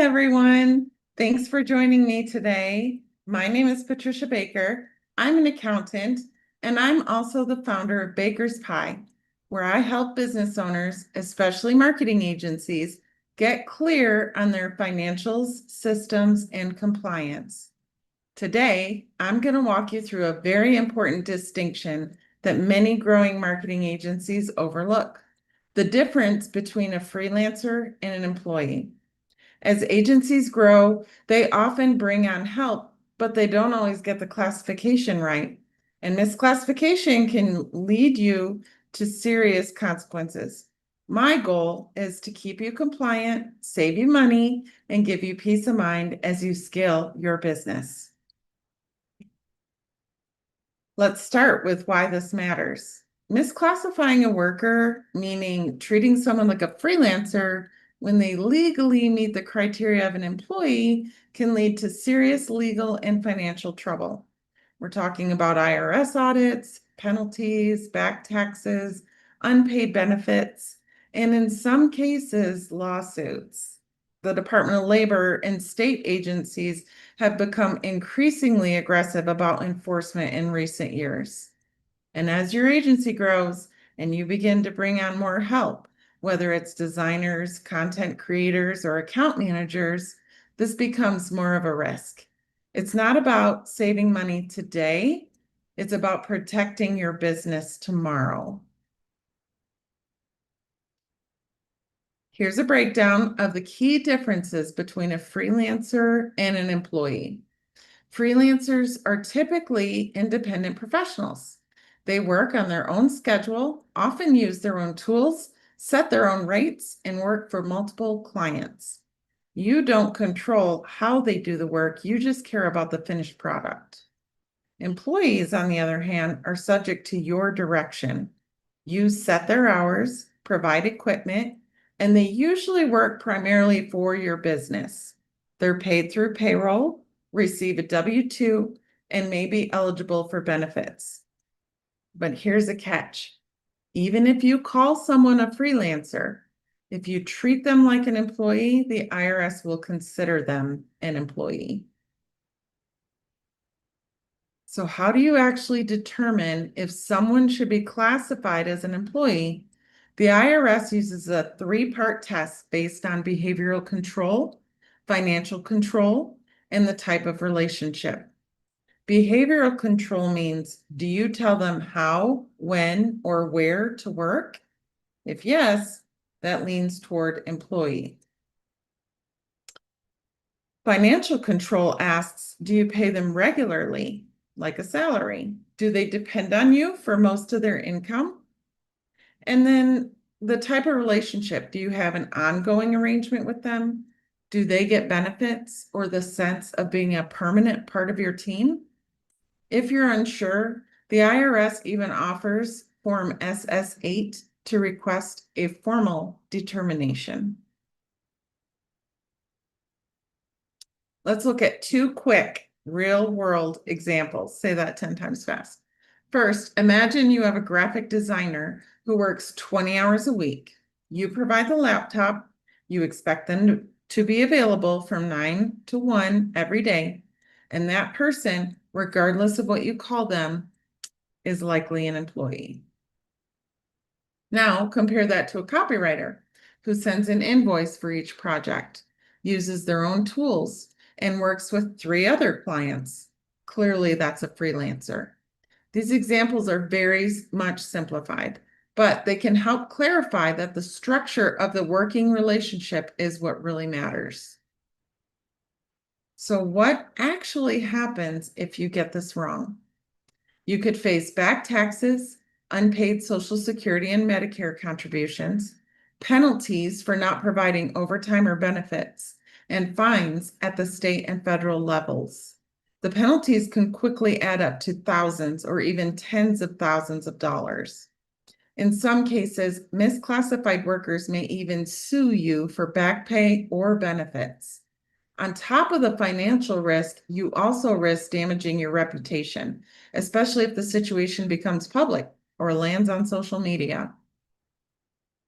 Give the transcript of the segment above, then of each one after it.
everyone. Thanks for joining me today. My name is Patricia Baker. I'm an accountant, and I'm also the founder of Baker's Pie, where I help business owners, especially marketing agencies, get clear on their financials, systems, and compliance. Today, I'm going to walk you through a very important distinction that many growing marketing agencies overlook: the difference between a freelancer and an employee. As agencies grow, they often bring on help, but they don't always get the classification right. And misclassification can lead you to serious consequences. My goal is to keep you compliant, save you money, and give you peace of mind as you scale your business. Let's start with why this matters. Misclassifying a worker, meaning treating someone like a freelancer when they legally meet the criteria of an employee, can lead to serious legal and financial trouble. We're talking about IRS audits, penalties, back taxes, unpaid benefits, and in some cases, lawsuits. The Department of Labor and state agencies have become increasingly aggressive about enforcement in recent years. And as your agency grows and you begin to bring on more help, whether it's designers, content creators, or account managers, this becomes more of a risk. It's not about saving money today, it's about protecting your business tomorrow. Here's a breakdown of the key differences between a freelancer and an employee. Freelancers are typically independent professionals. They work on their own schedule, often use their own tools, set their own rates, and work for multiple clients. You don't control how they do the work, you just care about the finished product. Employees, on the other hand, are subject to your direction. You set their hours, provide equipment, and they usually work primarily for your business. They're paid through payroll, receive a W-2, and may be eligible for benefits. But here's a catch. Even if you call someone a freelancer, if you treat them like an employee, the IRS will consider them an employee. So how do you actually determine if someone should be classified as an employee? The IRS uses a three-part test based on behavioral control, financial control, and the type of relationship. Behavioral control means, do you tell them how, when, or where to work? If yes, that leans toward employee. Financial control asks, do you pay them regularly, like a salary? Do they depend on you for most of their income? And then the type of relationship, do you have an ongoing arrangement with them? Do they get benefits or the sense of being a permanent part of your team? If you're unsure, the IRS even offers Form SS-8 to request a formal determination. Let's look at two quick real-world examples. Say that 10 times fast. First, imagine you have a graphic designer who works 20 hours a week. You provide the laptop. You expect them to be available from 9 to 1 every day. And that person, regardless of what you call them, is likely an employee. Now, compare that to a copywriter who sends an invoice for each project, uses their own tools, and works with 3 other clients. Clearly, that's a freelancer. These examples are very much simplified, but they can help clarify that the structure of the working relationship is what really matters. So what actually happens if you get this wrong? You could face back taxes, unpaid Social Security and Medicare contributions, penalties for not providing overtime or benefits, and fines at the state and federal levels. The penalties can quickly add up to thousands or even tens of thousands of dollars. In some cases, misclassified workers may even sue you for back pay or benefits. On top of the financial risk, you also risk damaging your reputation, especially if the situation becomes public or lands on social media.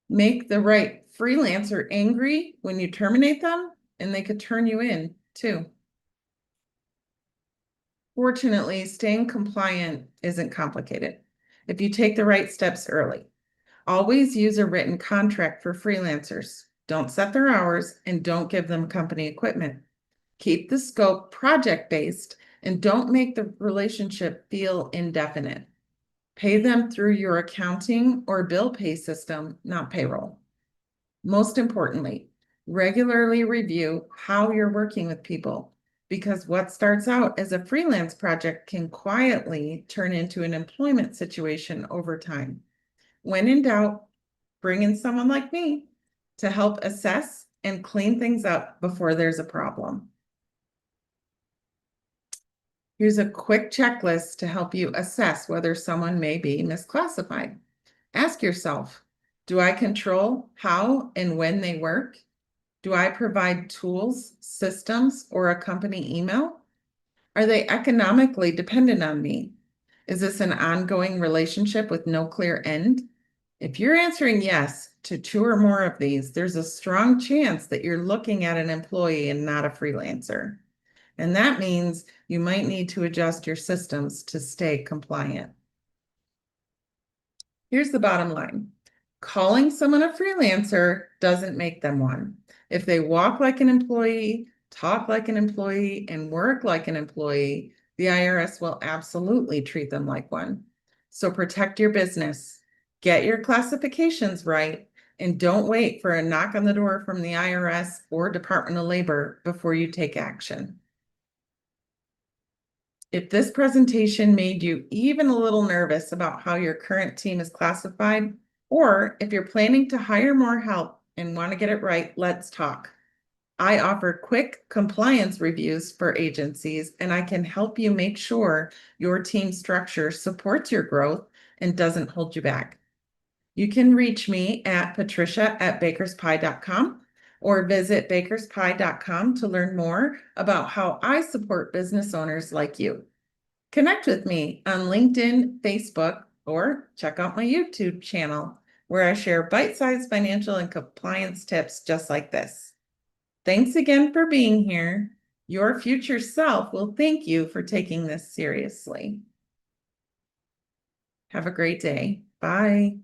Make the right freelancer angry when you terminate them, and they could turn you in too. Fortunately, staying compliant isn't complicated if you take the right steps early. Always use a written contract for freelancers. Don't set their hours and don't give them company equipment. Keep the scope project-based and don't make the relationship feel indefinite. Pay them through your accounting or bill pay system, not payroll. Most importantly, regularly review how you're working with people, because what starts out as a freelance project can quietly turn into an employment situation over time. When in doubt, bring in someone like me to help assess and clean things up before there's a problem. Here's a quick checklist to help you assess whether someone may be misclassified. Ask yourself, do I control how and when they work? Do I provide tools, systems, or a company email? Are they economically dependent on me? Is this an ongoing relationship with no clear end? If you're answering yes to 2 or more of these, there's a strong chance that you're looking at an employee and not a freelancer. And that means you might need to adjust your systems to stay compliant. Here's the bottom line. Calling someone a freelancer doesn't make them one. If they walk like an employee, talk like an employee, and work like an employee, the IRS will absolutely treat them like one. So protect your business, get your classifications right, and don't wait for a knock on the door from the IRS or Department of Labor before you take action. If this presentation made you even a little nervous about how your current team is classified, or if you're planning to hire more help and want to get it right, let's talk. I offer quick compliance reviews for agencies, and I can help you make sure your team structure supports your growth and doesn't hold you back. You can reach me at patricia@bakerspie.com or visit bakerspie.com to learn more about how I support business owners like you. Connect with me on LinkedIn, Facebook, or check out my YouTube channel where I share bite-sized financial and compliance tips just like this. Thanks again for being here. Your future self will thank you for taking this seriously. Have a great day. Bye.